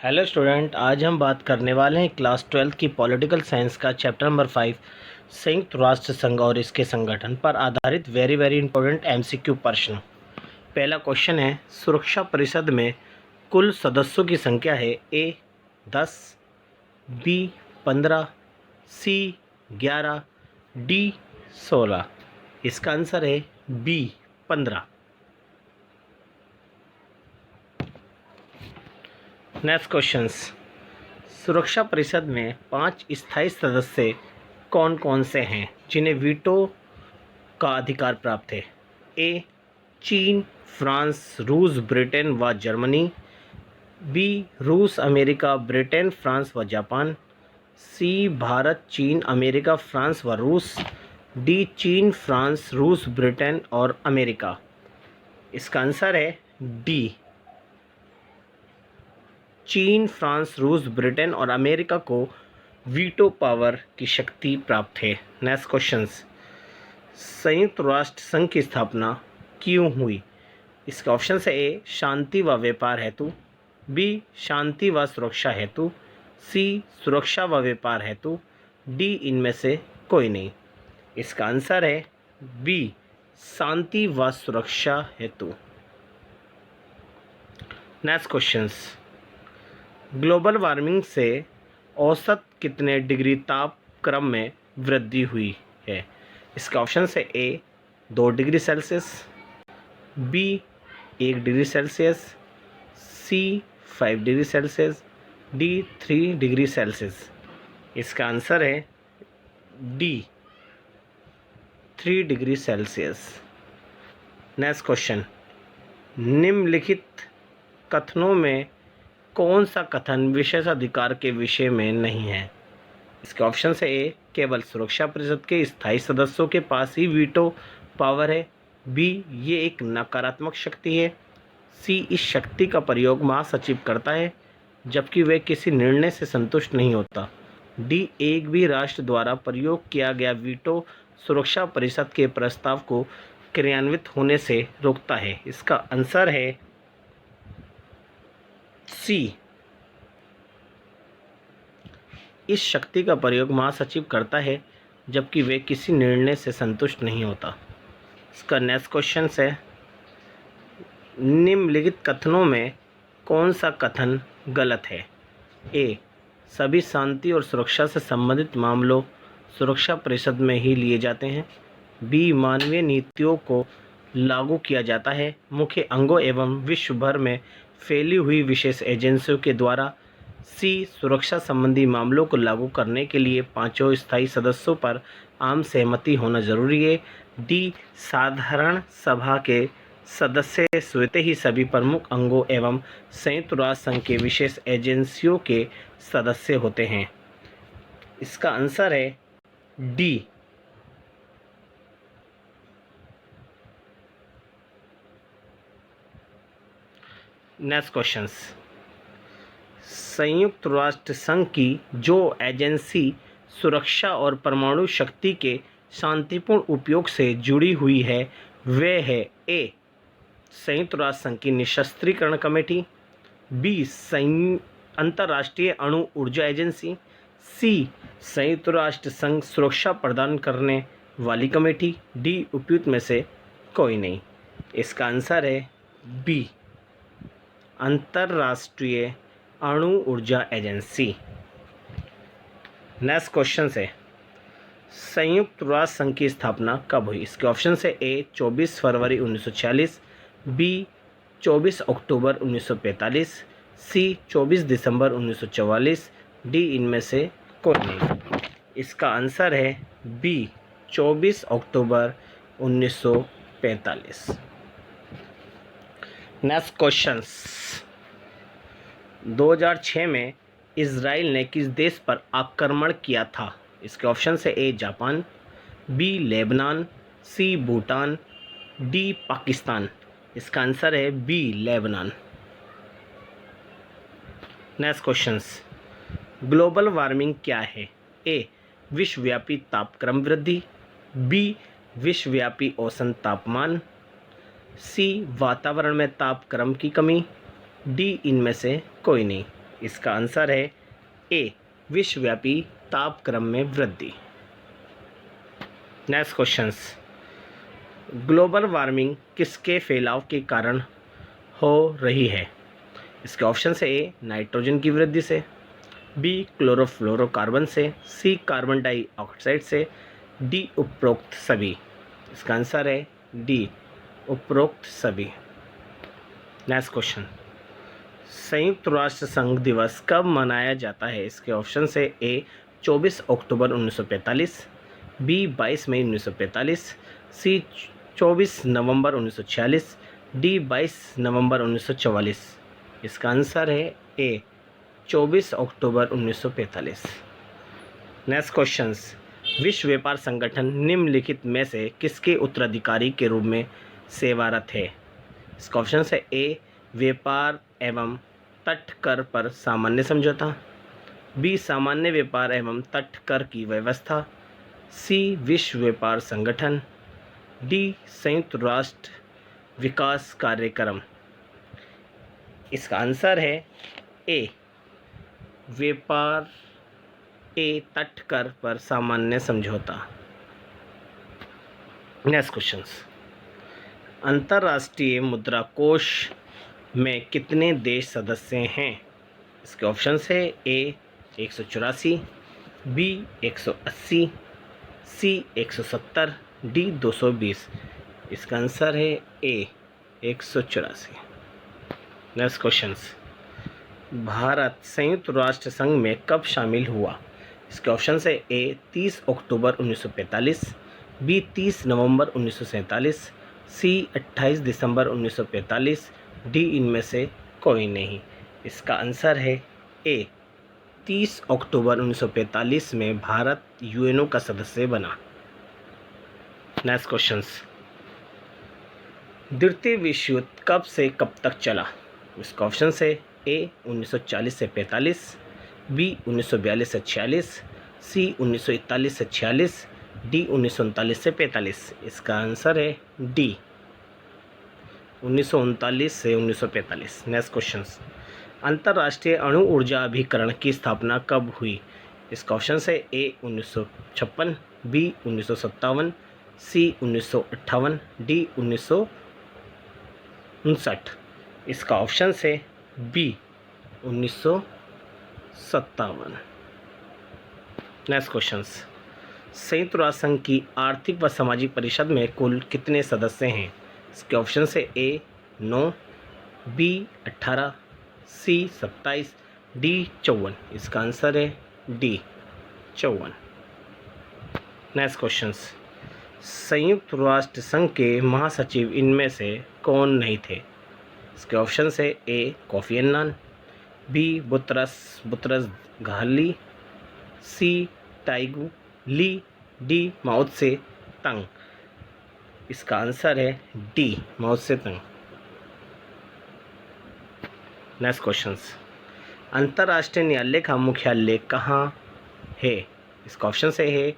Hello student, आज हम बात करने वाले हैं क्लास 12 की पॉलिटिकल साइंस का चैप्टर नंबर 5 संयुक्त राष्ट्र संघ और इसके संगठन पर आधारित वेरी वेरी इंपॉर्टेंट एमसीक्यू प्रश्न। पहला क्वेश्चन है, सुरक्षा परिषद में कुल सदस्यों की संख्या है ए 10, बी 15, सी 11, डी 16। इसका आंसर है बी 15। नेक्स्ट क्वेश्चंस, सुरक्षा परिषद में 5 स्थायी सदस्य कौन कौन से हैं जिन्हें वीटो का अधिकार प्राप्त है? ए चीन, फ्रांस, रूस, ब्रिटेन व जर्मनी। बी रूस, अमेरिका, ब्रिटेन, फ्रांस व जापान। सी भारत, चीन, अमेरिका, फ्रांस व रूस। डी चीन, फ्रांस, रूस, ब्रिटेन और अमेरिका। इसका आंसर है डी चीन, फ्रांस, रूस, ब्रिटेन और अमेरिका को वीटो पावर की शक्ति प्राप्त है। नेक्स्ट क्वेश्चंस, संयुक्त राष्ट्र संघ की स्थापना क्यों हुई? इसका ऑप्शन है ए शांति व व्यापार हेतु, बी शांति व सुरक्षा हेतु, सी सुरक्षा व व्यापार हेतु, डी इनमें से कोई नहीं। इसका आंसर है बी शांति व सुरक्षा हेतु। नेक्स्ट क्वेश्चंस, ग्लोबल वार्मिंग से औसत कितने डिग्री तापक्रम में वृद्धि हुई है? इसका ऑप्शन है A 2 degree Celsius, B 1 degree Celsius, C 5 degree Celsius, D 3 degree Celsius. इसका आंसर है D 3 degree Celsius. Next question, निम्नलिखित कथनों में कौन सा कथन विशेषाधिकार के विषय में नहीं है? इसके ऑप्शन है ए केवल सुरक्षा परिषद के स्थायी सदस्यों के पास ही वीटो पावर है, बी ये एक नकारात्मक शक्ति है, सी इस शक्ति का प्रयोग महासचिव करता है जबकि वह किसी निर्णय से संतुष्ट नहीं होता, डी एक भी राष्ट्र द्वारा प्रयोग किया गया वीटो सुरक्षा परिषद के प्रस्ताव को क्रियान्वित होने से रोकता है। इसका आंसर है सी इस शक्ति का प्रयोग महासचिव करता है जबकि वे किसी निर्णय से संतुष्ट नहीं होता। इसका नेक्स्ट क्वेश्चन है, निम्नलिखित कथनों में कौन सा कथन गलत है? ए सभी शांति और सुरक्षा से संबंधित मामलों सुरक्षा परिषद में ही लिए जाते हैं, बी मानवीय नीतियों को लागू किया जाता है मुख्य अंगों एवं विश्व भर में फैली हुई विशेष एजेंसियों के द्वारा, सी सुरक्षा संबंधी मामलों को लागू करने के लिए 5 स्थायी सदस्यों पर आम सहमति होना जरूरी है, डी साधारण सभा के सदस्य स्वतः ही सभी प्रमुख अंगों एवं संयुक्त राष्ट्र संघ के विशेष एजेंसियों के सदस्य होते हैं। इसका आंसर है डी नेक्स्ट क्वेश्चंस, संयुक्त राष्ट्र संघ की जो एजेंसी सुरक्षा और परमाणु शक्ति के शांतिपूर्ण उपयोग से जुड़ी हुई है वह है ए संयुक्त राष्ट्र संघ की निशस्त्रीकरण कमेटी, बी अंतर्राष्ट्रीय अणु ऊर्जा एजेंसी, सी संयुक्त राष्ट्र संघ सुरक्षा प्रदान करने वाली कमेटी, डी उपयुक्त में से कोई नहीं। इसका आंसर है बी अंतर्राष्ट्रीय अणु ऊर्जा एजेंसी। नेक्स्ट क्वेश्चन है, संयुक्त राष्ट्र संघ की स्थापना कब हुई? इसके ऑप्शन है ए 24 फरवरी 1946, बी 24 अक्टूबर 1945, सी 24 दिसंबर 1944, डी इनमें से कोई नहीं। इसका आंसर है बी 24 अक्टूबर 1945। नेक्स्ट क्वेश्चंस, 2006 में इजराइल ने किस देश पर आक्रमण किया था? इसके ऑप्शन है A Japan, B Lebanon, C Bhutan, D Pakistan. इसका आंसर है B Lebanon. Next questions, global warming क्या है? ए विश्वव्यापी तापक्रम वृद्धि, बी विश्वव्यापी औसत तापमान, सी वातावरण में तापक्रम की कमी, डी इनमें से कोई नहीं। इसका आंसर है ए विश्वव्यापी तापक्रम में वृद्धि। नेक्स्ट क्वेश्चंस, ग्लोबल वार्मिंग किसके फैलाव के कारण हो रही है? इसके ऑप्शन है ए नाइट्रोजन की वृद्धि से, बी क्लोरोफ्लोरोकार्बन से, सी कार्बन डाइऑक्साइड से, डी उपरोक्त सभी। इसका आंसर है डी उपरोक्त सभी। नेक्स्ट क्वेश्चन, संयुक्त राष्ट्र संघ दिवस कब मनाया जाता है? इसके ऑप्शन है ए 24 अक्टूबर 1945, बी 22 मई 1945, सी 24 नवंबर 1946, डी 22 नवंबर 1944। इसका आंसर है ए 24 अक्टूबर 1945। नेक्स्ट क्वेश्चंस, विश्व व्यापार संगठन निम्नलिखित में से किसके उत्तराधिकारी के रूप में सेवारत है? इसका ऑप्शन है ए व्यापार एवं तट कर पर सामान्य समझौता, बी सामान्य व्यापार एवं तट कर की व्यवस्था, सी विश्व व्यापार संगठन, डी संयुक्त राष्ट्र विकास कार्यक्रम। इसका आंसर है ए व्यापार ए तट कर पर सामान्य समझौता। नेक्स्ट क्वेश्चंस, अंतर्राष्ट्रीय मुद्रा कोष में कितने देश सदस्य हैं? इसके ऑप्शन है ए 184, बी 180, सी 170, डी 220। इसका आंसर है ए 184। नेक्स्ट क्वेश्चंस, भारत संयुक्त राष्ट्र संघ में कब शामिल हुआ? इसके ऑप्शन है ए 30 अक्टूबर 1945, बी 30 नवंबर 1947, सी 28 दिसंबर 1945, डी इनमें से कोई नहीं। इसका आंसर है ए 30 अक्टूबर 1945 में भारत यूएनओ का सदस्य बना। नेक्स्ट क्वेश्चंस, द्वितीय विश्व युद्ध कब से कब तक चला? इसका ऑप्शन है ए 1940 से 45, बी 1942 से 46, सी 1941 से 46, डी 1939 से 45। इसका आंसर है डी 1939 से 1945। नेक्स्ट क्वेश्चंस, अंतर्राष्ट्रीय अणु ऊर्जा अभिकरण की स्थापना कब हुई? इसका ऑप्शन है ए 1956, बी 1957, सी 1958, डी 1959। इसका ऑप्शन है बी 1957। नेक्स्ट क्वेश्चंस, संयुक्त राष्ट्र संघ की आर्थिक व सामाजिक परिषद में कुल कितने सदस्य हैं? इसके ऑप्शन है ए 9, बी 18, सी 27, डी 54। इसका आंसर है डी 54। नेक्स्ट क्वेश्चंस, संयुक्त राष्ट्र संघ के महासचिव इनमें से कौन नहीं थे? इसके ऑप्शन है A Kofi Annan, B Boutros Ghali, C Trygve Lie, D Mao Tse Tung. इसका आंसर है डी माओ त्से तंग। नेक्स्ट क्वेश्चंस, अंतर्राष्ट्रीय न्यायालय का मुख्यालय कहाँ है? इसका ऑप्शन है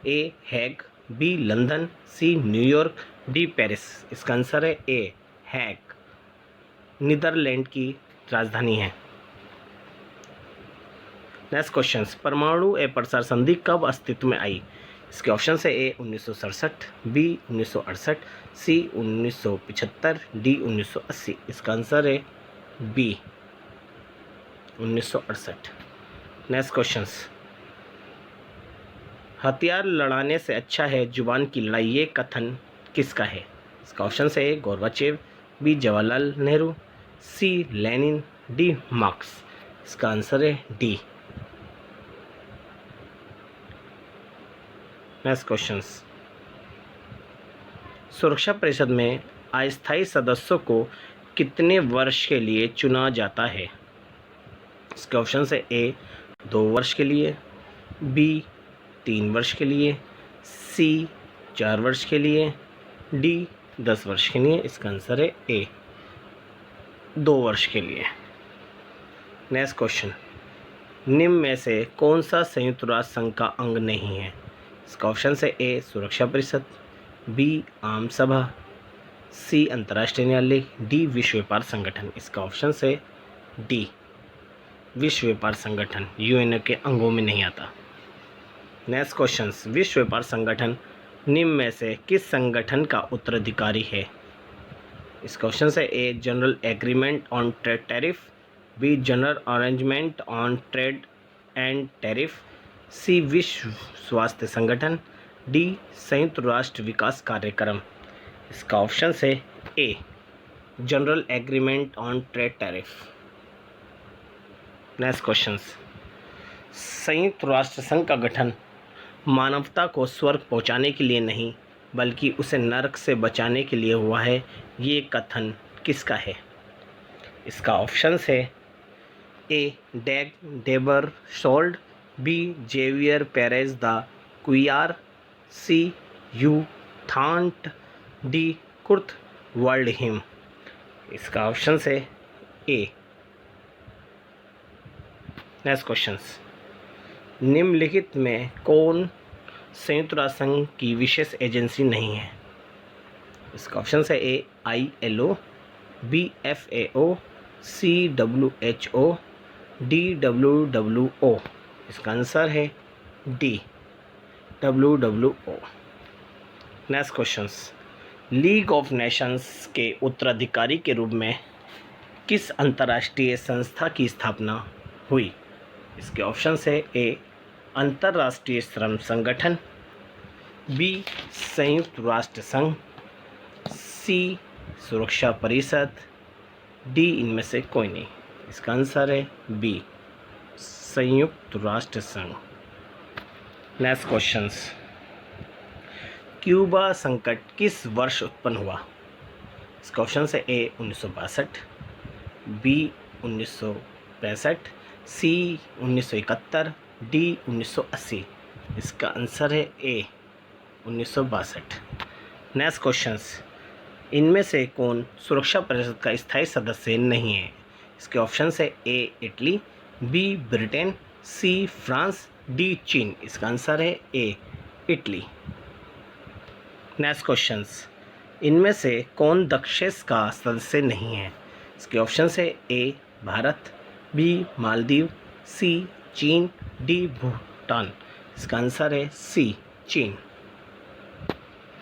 A Hague, B London, C New York, D Paris. इसका आंसर है ए हैग, नीदरलैंड की राजधानी है। नेक्स्ट क्वेश्चंस, परमाणु अप्रसार संधि कब अस्तित्व में आई? इसके ऑप्शन है ए 1967, बी 1968, सी 1975, डी 1980। इसका आंसर है बी 1968। नेक्स्ट क्वेश्चंस, हथियार लड़ाने से अच्छा है जुबान की लड़ाई, ये कथन किसका है? इसका ऑप्शन है ए गोरबाचेव, बी जवाहरलाल नेहरू, सी लेनिन, डी मार्क्स। इसका आंसर है डी। नेक्स्ट क्वेश्चंस, सुरक्षा परिषद में अस्थायी सदस्यों को कितने वर्ष के लिए चुना जाता है? इसके ऑप्शन है ए 2 वर्ष के लिए, बी 3 वर्ष के लिए, सी 4 वर्ष के लिए, डी 10 वर्ष के लिए। इसका आंसर है ए 2 वर्ष के लिए। नेक्स्ट क्वेश्चन, निम्न में से कौन सा संयुक्त राष्ट्र संघ का अंग नहीं है? इसका ऑप्शन है ए सुरक्षा परिषद, बी आम सभा, सी अंतर्राष्ट्रीय न्यायालय, डी विश्व व्यापार संगठन। इसका ऑप्शन है डी विश्व व्यापार संगठन यूएनओ के अंगों में नहीं आता। नेक्स्ट क्वेश्चन, विश्व व्यापार संगठन निम्न में से किस संगठन का उत्तराधिकारी है? इस क्वेश्चन से A General Agreement on Trade Tariff, B General Arrangement on Trade and Tariff, C विश्व स्वास्थ्य संगठन, डी संयुक्त राष्ट्र विकास कार्यक्रम। इसका ऑप्शन है A General Agreement on Trade Tariff. Next question, संयुक्त राष्ट्र संघ का गठन मानवता को स्वर्ग पहुंचाने के लिए नहीं बल्कि उसे नरक से बचाने के लिए हुआ है, ये कथन किसका है? इसका ऑप्शन है ए डैग डेबर सोल्ड, B Javier Perez de Cuellar, C U Thant, D Kurt Waldheim. इसका ऑप्शन है ए। नेक्स्ट क्वेश्चन, निम्नलिखित में कौन संयुक्त राष्ट्र संघ की विशेष एजेंसी नहीं है? इसका ऑप्शन है A ILO, B FAO, C WHO, D WWO। इसका आंसर है D WWO। Next question, League of Nations के उत्तराधिकारी के रूप में किस अंतर्राष्ट्रीय संस्था की स्थापना हुई? इसके ऑप्शन है ए अंतर्राष्ट्रीय श्रम संगठन, बी संयुक्त राष्ट्र संघ, सी सुरक्षा परिषद, डी इनमें से कोई नहीं। इसका आंसर है बी संयुक्त राष्ट्र संघ। नेक्स्ट क्वेश्चंस, क्यूबा संकट किस वर्ष उत्पन्न हुआ? इसका ऑप्शन है ए 1962, बी 1965, सी 1971, डी 1980। इसका आंसर है ए 1962। नेक्स्ट क्वेश्चंस, इनमें से कौन सुरक्षा परिषद का स्थायी सदस्य नहीं है? इसके ऑप्शन है A Italy, B Britain, C France, D चीन। इसका आंसर है ए इटली। नेक्स्ट क्वेश्चंस, इनमें से कौन दक्षेस का सदस्य नहीं है? इसके ऑप्शन है ए भारत, बी मालदीव, सी चीन, डी भूटान। इसका आंसर है सी चीन।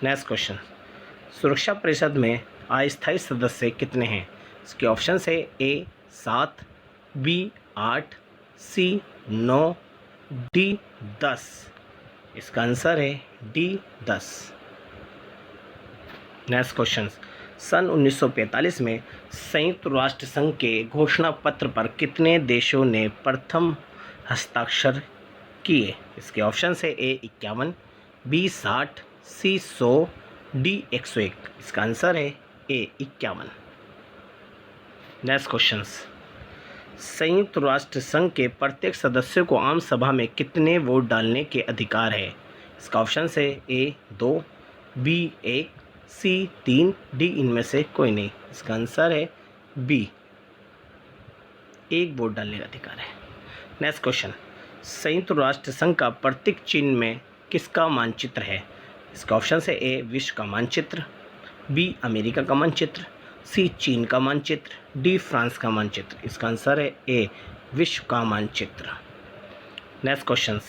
नेक्स्ट क्वेश्चन, सुरक्षा परिषद में अस्थायी सदस्य कितने हैं? इसके ऑप्शन है ए 7, बी 8, सी 9, डी 10। इसका आंसर है डी 10। नेक्स्ट क्वेश्चन, सन 1945 में संयुक्त राष्ट्र संघ के घोषणा पत्र पर कितने देशों ने प्रथम हस्ताक्षर किए? इसके ऑप्शन है ए 51, बी 60, सी 100, डी 101। इसका आंसर है ए 51। नेक्स्ट क्वेश्चन, संयुक्त राष्ट्र संघ के प्रत्येक सदस्य को आम सभा में कितने वोट डालने के अधिकार है? इसका ऑप्शन है ए 2, बी 1, सी 3, डी इनमें से कोई नहीं। इसका आंसर है बी, 1 वोट डालने का अधिकार है। नेक्स्ट क्वेश्चन, संयुक्त राष्ट्र संघ का प्रतीक चिन्ह में किसका मानचित्र है? इसका ऑप्शन है ए विश्व का मानचित्र, बी अमेरिका का मानचित्र, सी चीन का मानचित्र, डी फ्रांस का मानचित्र। इसका आंसर है ए विश्व का मानचित्र। नेक्स्ट क्वेश्चन,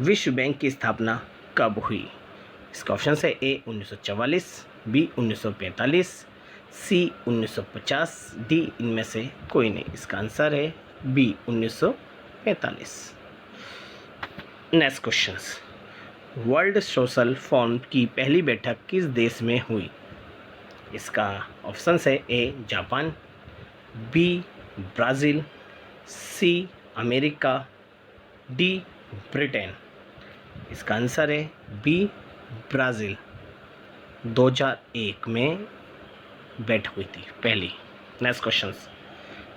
विश्व बैंक की स्थापना कब हुई? इसका ऑप्शन है ए 1944, बी 1945, सी 1950, डी इनमें से कोई नहीं। इसका आंसर है B 1945। Next question, world social forum की पहली बैठक किस देश में हुई? इसका ऑप्शन है A Japan, B Brazil, C America, D Britain. इसका आंसर है बी ब्राज़ील। 2001 में बैठक हुई थी पहली। नेक्स्ट क्वेश्चन,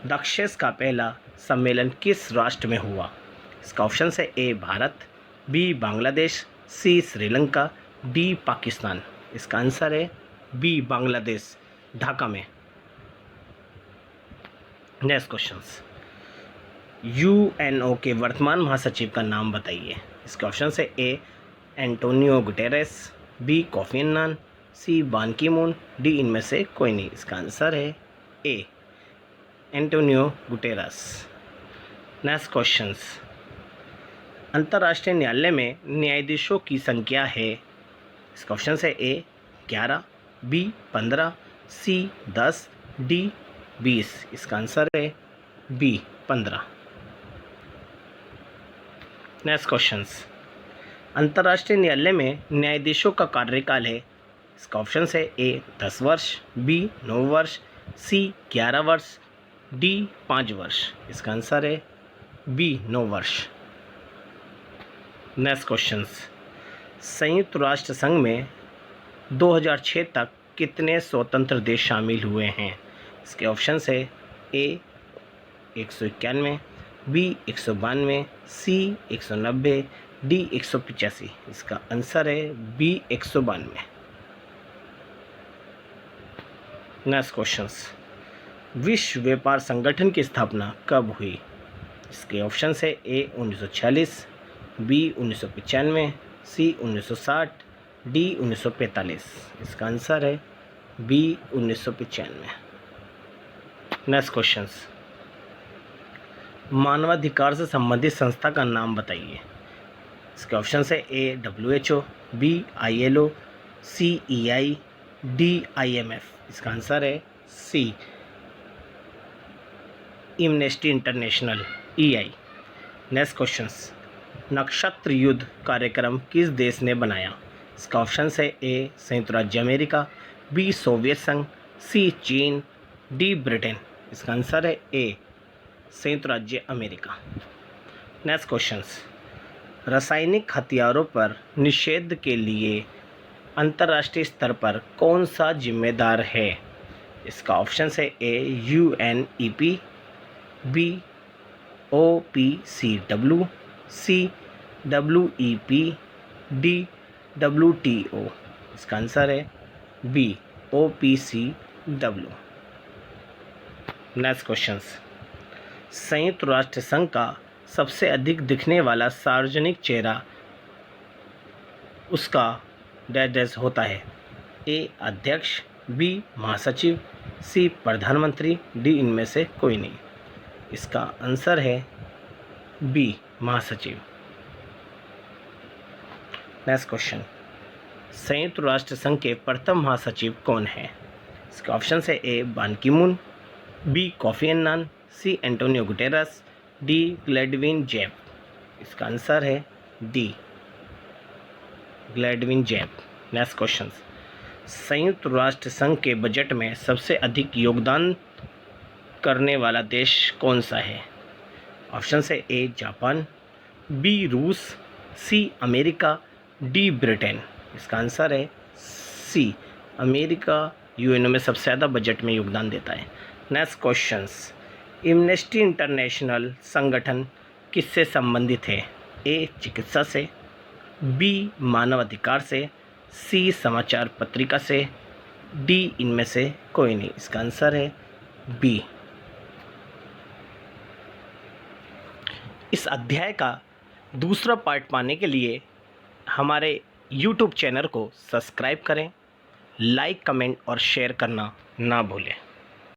दक्षेस का पहला सम्मेलन किस राष्ट्र में हुआ? इसका ऑप्शन है ए भारत, बी बांग्लादेश, सी श्रीलंका, डी पाकिस्तान। इसका आंसर है बी बांग्लादेश, ढाका में। नेक्स्ट क्वेश्चन, यूएनओ के वर्तमान महासचिव का नाम बताइए। इसका ऑप्शन है A Antonio Guterres, B Kofi Annan, C Ban Ki moon, D इनमें से कोई नहीं। इसका आंसर है A Antonio Guterres. Next questions, अंतर्राष्ट्रीय न्यायालय में न्यायाधीशों की संख्या है। इस क्वेश्चन से ए 11, बी 15, सी 10, डी 20। इसका आंसर है बी 15। नेक्स्ट क्वेश्चंस, अंतर्राष्ट्रीय न्यायालय में न्यायाधीशों का कार्यकाल है। इसका ऑप्शन है ए 10 वर्ष, बी 9 वर्ष, सी 11 वर्ष, डी 5 वर्ष। इसका आंसर है बी 9 वर्ष। नेक्स्ट क्वेश्चंस, संयुक्त राष्ट्र संघ में 2006 तक कितने स्वतंत्र देश शामिल हुए हैं। इसके ऑप्शन है ए 191, बी 192, सी 190, डी 185। इसका आंसर है बी 192। नेक्स्ट क्वेश्चंस, विश्व व्यापार संगठन की स्थापना कब हुई। इसके ऑप्शन है ए 1946, बी 1995, सी 1960, डी 1945। इसका आंसर है बी 1995। नेक्स्ट क्वेश्चंस, मानवाधिकार से संबंधित संस्था का नाम बताइए। इसके ऑप्शन है A WHO, B ILO, C EI, D IMF। इसका आंसर है C Amnesty International EI। Next questions, नक्षत्र युद्ध कार्यक्रम किस देश ने बनाया। इसका ऑप्शन है ए संयुक्त राज्य अमेरिका, बी सोवियत संघ, सी चीन, डी ब्रिटेन। इसका आंसर है ए संयुक्त राज्य अमेरिका। नेक्स्ट क्वेश्चंस, रासायनिक हथियारों पर निषेध के लिए अंतर्राष्ट्रीय स्तर पर कौन सा जिम्मेदार है। इसका ऑप्शन है ए UNEP, बी OPCW, सी WEP, डी WTO। इसका आंसर है बी OPCW। नेक्स्ट क्वेश्चंस, संयुक्त राष्ट्र संघ का सबसे अधिक दिखने वाला सार्वजनिक चेहरा उसका डैश होता है। ए अध्यक्ष, बी महासचिव, सी प्रधानमंत्री, डी इनमें से कोई नहीं। इसका आंसर है बी महासचिव। नेक्स्ट क्वेश्चन, संयुक्त राष्ट्र संघ के प्रथम महासचिव कौन है। इसका ऑप्शन है ए बान Ki moon, B Kofi Annan, सी एंटोनियो गुटेरस, डी ग्लैडविन ज़ैप। इसका आंसर है डी ग्लैडविन ज़ैप। नेक्स्ट क्वेश्चन, संयुक्त राष्ट्र संघ के बजट में सबसे अधिक योगदान करने वाला देश कौन सा है। ऑप्शन है ए जापान, बी रूस, सी अमेरिका, डी ब्रिटेन। इसका आंसर है सी अमेरिका यूएनओ में सबसे ज़्यादा बजट में योगदान देता है। नेक्स्ट क्वेश्चंस, एम्नेस्टी इंटरनेशनल संगठन किससे संबंधित है। ए चिकित्सा से, बी मानवाधिकार से, सी समाचार पत्रिका से, डी इनमें से कोई नहीं। इसका आंसर है बी। इस अध्याय का दूसरा पार्ट पाने के लिए हमारे YouTube चैनल को सब्सक्राइब करें, लाइक, कमेंट और शेयर करना ना भूलें।